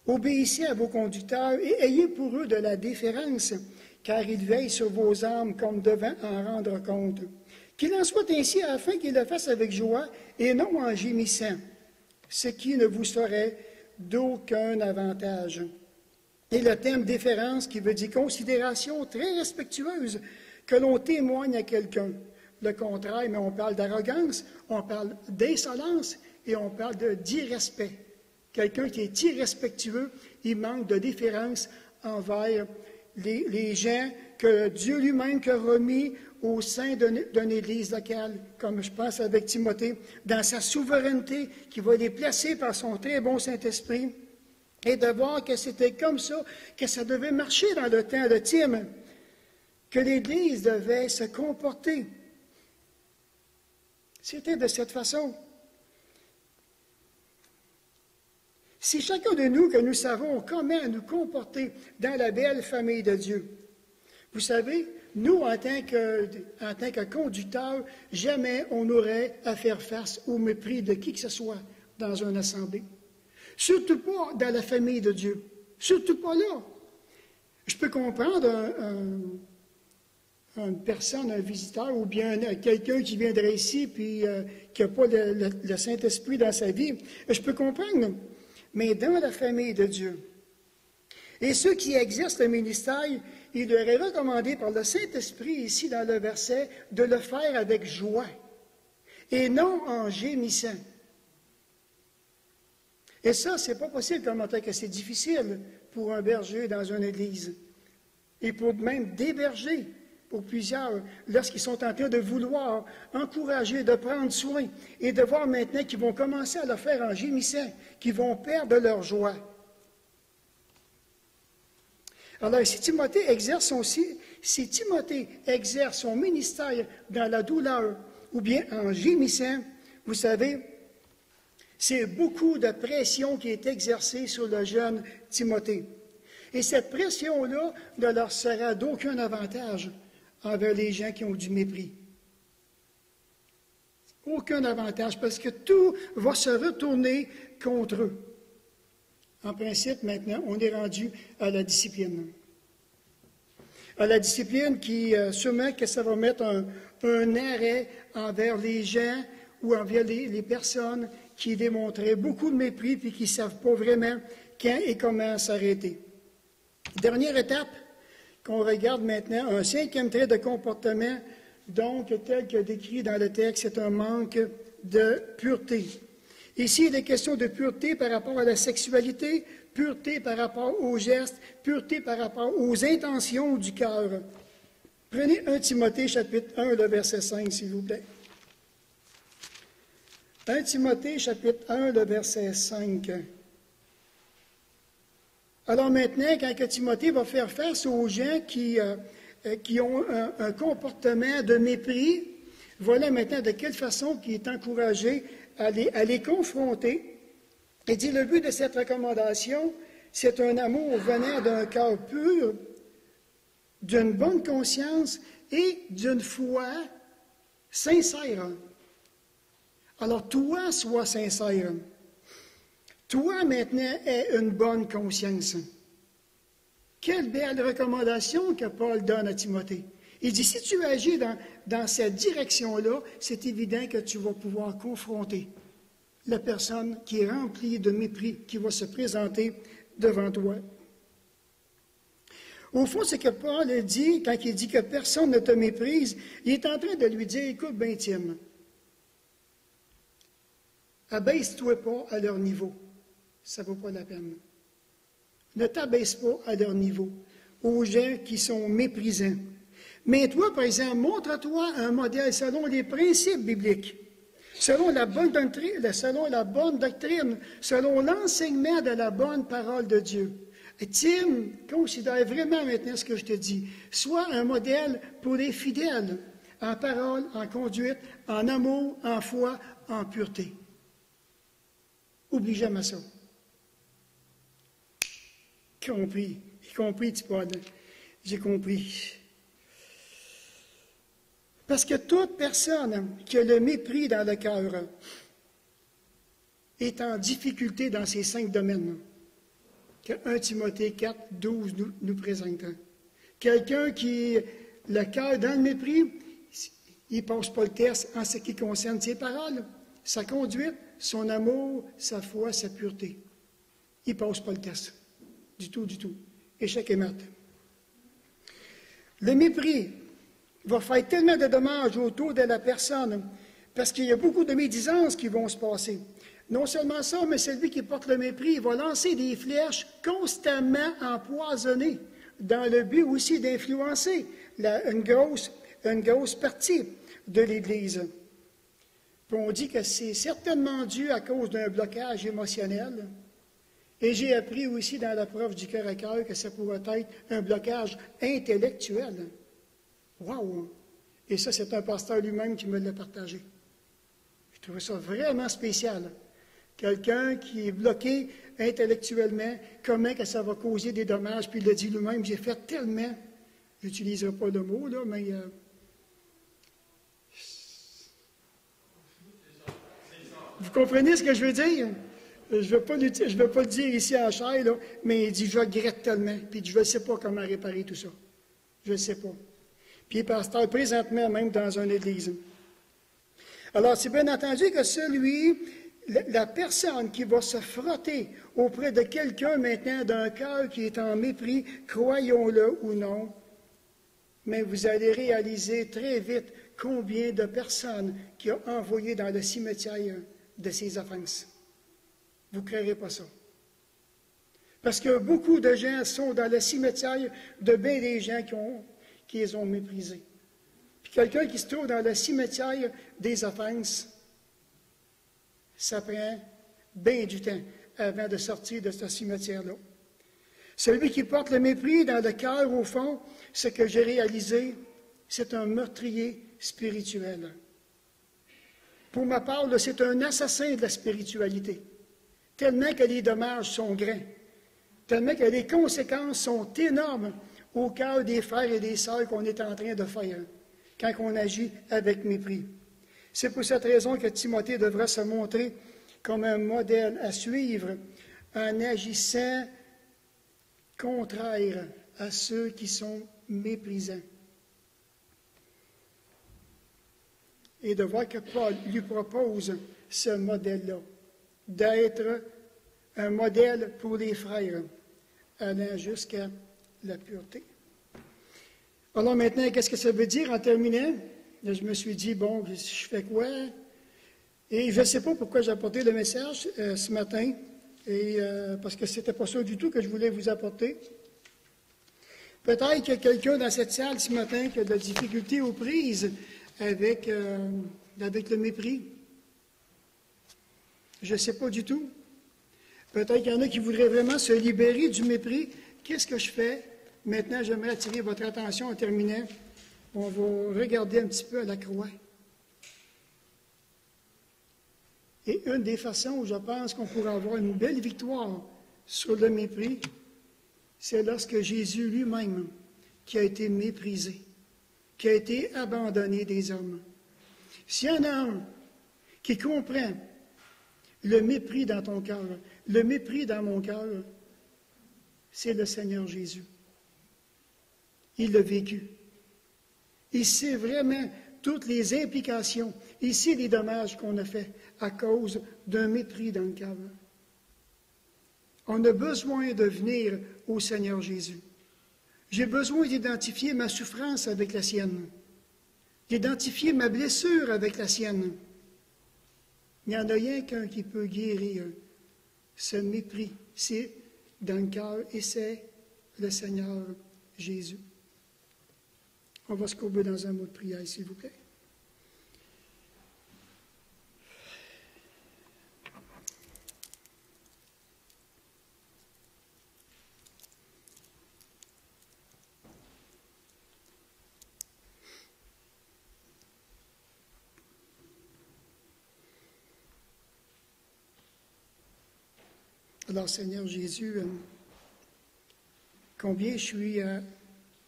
Obéissez à vos conducteurs et ayez pour eux de la déférence, car ils veillent sur vos âmes comme devant en rendre compte. Qu'il en soit ainsi afin qu'ils le fassent avec joie et non en gémissant, ce qui ne vous serait d'aucun avantage. Et le terme déférence qui veut dire considération très respectueuse que l'on témoigne à quelqu'un. Le contraire, mais on parle d'arrogance, on parle d'insolence et on parle d'irrespect. Quelqu'un qui est irrespectueux, il manque de déférence envers les gens que Dieu lui-même a remis au sein d'une Église locale, comme je pense avec Timothée, dans sa souveraineté, qui va les placer par son très bon Saint-Esprit, et de voir que c'était comme ça, que ça devait marcher dans le temps de Tim, que l'Église devait se comporter. C'était de cette façon. Si chacun de nous, que nous savons comment nous comporter dans la belle famille de Dieu, vous savez, nous, en tant que conducteurs, jamais on n'aurait à faire face au mépris de qui que ce soit dans une assemblée. Surtout pas dans la famille de Dieu. Surtout pas là. Je peux comprendre une personne, un visiteur, ou bien quelqu'un qui viendrait ici puis qui n'a pas le Saint-Esprit dans sa vie. Je peux comprendre. Mais dans la famille de Dieu, et ceux qui exercent le ministère, il leur est recommandé par le Saint-Esprit, ici dans le verset, de le faire avec joie et non en gémissant. Et ça, c'est pas possible, comme que c'est difficile pour un berger dans une église. Et pour même des bergers, pour plusieurs, lorsqu'ils sont en train de vouloir encourager, de prendre soin, et de voir maintenant qu'ils vont commencer à le faire en gémissant, qu'ils vont perdre leur joie. Alors, si Timothée exerce son ministère dans la douleur ou bien en gémissant, vous savez, c'est beaucoup de pression qui est exercée sur le jeune Timothée. Et cette pression-là ne leur sera d'aucun avantage envers les gens qui ont du mépris. Aucun avantage, parce que tout va se retourner contre eux. En principe, maintenant, on est rendu à la discipline. À la discipline qui, sûrement que ça va mettre un arrêt envers les gens ou envers les personnes qui démontraient beaucoup de mépris puis qui ne savent pas vraiment quand et comment s'arrêter. Dernière étape qu'on regarde maintenant, un 5e trait de comportement, donc tel que décrit dans le texte, c'est un manque de pureté. Ici, il est question de pureté par rapport à la sexualité, pureté par rapport aux gestes, pureté par rapport aux intentions du cœur. Prenez 1 Timothée, chapitre 1, le verset 5, s'il vous plaît. 1 Timothée, chapitre 1, le verset 5. Alors maintenant, quand Timothée va faire face aux gens qui ont un comportement de mépris, voilà maintenant de quelle façon il est encouragé à les confronter. Et dit, le but de cette recommandation, c'est un amour venant d'un cœur pur, d'une bonne conscience et d'une foi sincère. Alors, toi, sois sincère. Toi, maintenant, aie une bonne conscience. Quelle belle recommandation que Paul donne à Timothée. Il dit, si tu agis dans cette direction-là, c'est évident que tu vas pouvoir confronter la personne qui est remplie de mépris, qui va se présenter devant toi. Au fond, ce que Paul dit, quand il dit que personne ne te méprise, il est en train de lui dire, écoute bien, Tim, abaisse-toi pas à leur niveau. Ça ne vaut pas la peine. Ne t'abaisse pas à leur niveau, aux gens qui sont méprisants. Mais toi, par exemple, montre-toi un modèle selon les principes bibliques, selon la bonne doctrine, selon l'enseignement de la bonne parole de Dieu. Et Tim, considère vraiment maintenant ce que je te dis. Sois un modèle pour les fidèles, en parole, en conduite, en amour, en foi, en pureté. Oublie jamais ça. Compris. J'ai compris, Paul. J'ai compris. Parce que toute personne qui a le mépris dans le cœur est en difficulté dans ces 5 domaines que 1 Timothée 4, 12 nous présente. Quelqu'un qui, le cœur dans le mépris, il ne passe pas le test en ce qui concerne ses paroles, sa conduite, son amour, sa foi, sa pureté. Il ne passe pas le test. Du tout, du tout. Échec et mat. Le mépris va faire tellement de dommages autour de la personne parce qu'il y a beaucoup de médisances qui vont se passer. Non seulement ça, mais celui qui porte le mépris, il va lancer des flèches constamment empoisonnées dans le but aussi d'influencer une grosse partie de l'Église. Puis on dit que c'est certainement dû à cause d'un blocage émotionnel. Et j'ai appris aussi dans la preuve du cœur à cœur que ça pourrait être un blocage intellectuel. Wow! Et ça, c'est un pasteur lui-même qui me l'a partagé. Je trouvais ça vraiment spécial. Quelqu'un qui est bloqué intellectuellement, comment que ça va causer des dommages, puis il l'a dit lui-même, j'ai fait tellement, je n'utiliserai pas le mot, là, mais... Vous comprenez ce que je veux dire? Je ne vais pas le dire ici en chair, là, mais il dit, je regrette tellement, puis je ne sais pas comment réparer tout ça. Je ne sais pas. Puis il est pasteur présentement même dans une église. Alors, c'est bien entendu que la personne qui va se frotter auprès de quelqu'un maintenant d'un cœur qui est en mépris, croyons-le ou non, mais vous allez réaliser très vite combien de personnes qu'il a envoyées dans le cimetière de ses offenses. Vous ne créerez pas ça. Parce que beaucoup de gens sont dans le cimetière de bien des gens qui les ont méprisés. Puis quelqu'un qui se trouve dans le cimetière des offenses, ça prend bien du temps avant de sortir de ce cimetière-là. Celui qui porte le mépris dans le cœur, au fond, ce que j'ai réalisé, c'est un meurtrier spirituel. Pour ma part, c'est un assassin de la spiritualité, tellement que les dommages sont grands, tellement que les conséquences sont énormes au cœur des frères et des sœurs qu'on est en train de faire quand on agit avec mépris. C'est pour cette raison que Timothée devrait se montrer comme un modèle à suivre en agissant contraire à ceux qui sont méprisants. Et de voir que Paul lui propose ce modèle-là, d'être un modèle pour les frères, allant jusqu'à la pureté. Alors maintenant, qu'est-ce que ça veut dire en terminant? Là, je me suis dit, bon, je fais quoi? Et je ne sais pas pourquoi j'ai apporté le message ce matin, parce que ce n'était pas ça du tout que je voulais vous apporter. Peut-être qu'il y a quelqu'un dans cette salle ce matin qui a de la difficulté aux prises avec le mépris. Je ne sais pas du tout. Peut-être qu'il y en a qui voudraient vraiment se libérer du mépris. Qu'est-ce que je fais? Maintenant, j'aimerais attirer votre attention en terminant. On va regarder un petit peu à la croix. Et une des façons où je pense qu'on pourrait avoir une belle victoire sur le mépris, c'est lorsque Jésus lui-même qui a été méprisé, qui a été abandonné des hommes. S'il y en a un qui comprend le mépris dans ton cœur, le mépris dans mon cœur, c'est le Seigneur Jésus. Il l'a vécu. Il sait vraiment toutes les implications, il sait les dommages qu'on a faits à cause d'un mépris dans le cœur. On a besoin de venir au Seigneur Jésus. J'ai besoin d'identifier ma souffrance avec la sienne, d'identifier ma blessure avec la sienne. Il n'y en a rien qu'un qui peut guérir ce mépris. C'est dans le cœur et c'est le Seigneur Jésus. On va se courber dans un mot de prière, s'il vous plaît. Alors, Seigneur Jésus, combien je suis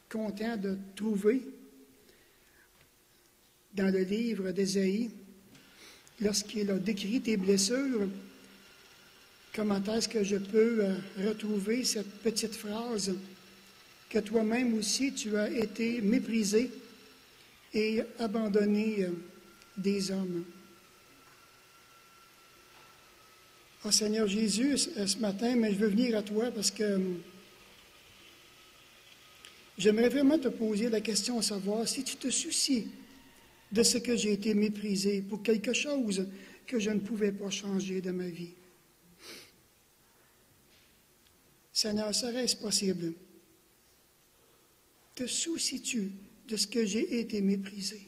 content de trouver dans le livre d'Ésaïe, lorsqu'il a décrit tes blessures, comment est-ce que je peux retrouver cette petite phrase que toi-même aussi tu as été méprisé et abandonné des hommes. Oh Seigneur Jésus, ce matin, mais je veux venir à toi parce que j'aimerais vraiment te poser la question à savoir si tu te soucies de ce que j'ai été méprisé pour quelque chose que je ne pouvais pas changer de ma vie. Seigneur, serait-ce possible? Te soucies-tu de ce que j'ai été méprisé?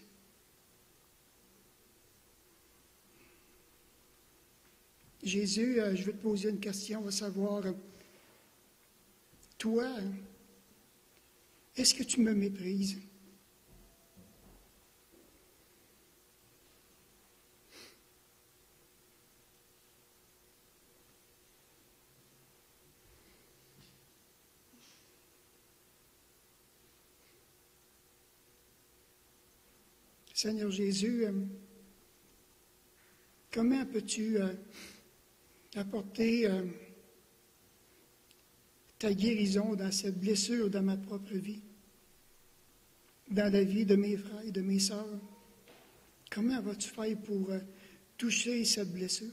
Jésus, je veux te poser une question, à savoir, toi, est-ce que tu me méprises? Seigneur Jésus, comment peux-tu apporter ta guérison dans cette blessure dans ma propre vie, dans la vie de mes frères et de mes sœurs? Comment vas-tu faire pour toucher cette blessure?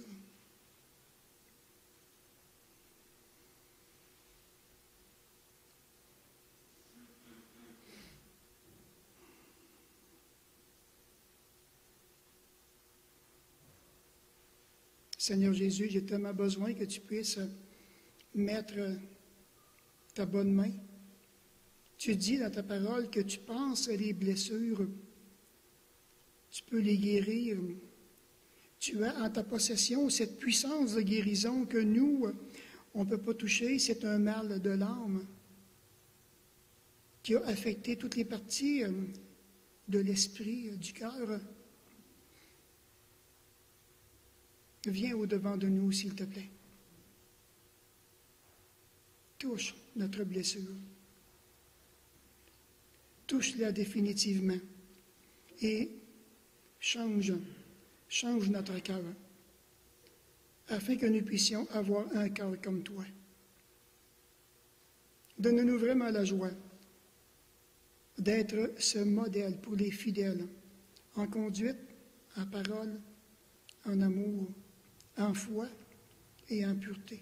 Seigneur Jésus, j'ai tellement besoin que tu puisses mettre ta bonne main. Tu dis dans ta parole que tu penses à les blessures, tu peux les guérir. Tu as en ta possession cette puissance de guérison que nous, on ne peut pas toucher. C'est un mal de l'âme qui a affecté toutes les parties de l'esprit, du cœur. Viens au-devant de nous, s'il te plaît. Touche notre blessure. Touche-la définitivement. Et change notre cœur, afin que nous puissions avoir un cœur comme toi. Donne-nous vraiment la joie d'être ce modèle pour les fidèles, en conduite, en parole, en amour, en foi et en pureté.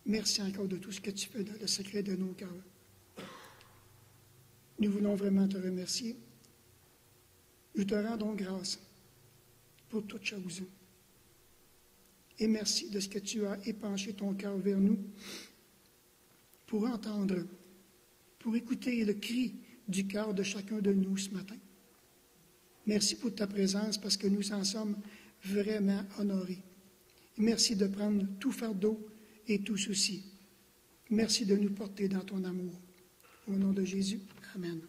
Merci encore de tout ce que tu fais dans le secret de nos cœurs. Nous voulons vraiment te remercier. Nous te rendons grâce pour toutes choses. Et merci de ce que tu as épanché ton cœur vers nous pour entendre, pour écouter le cri du cœur de chacun de nous ce matin. Merci pour ta présence parce que nous en sommes vraiment honorés. Merci de prendre tout fardeau et tout souci. Merci de nous porter dans ton amour. Au nom de Jésus, amen.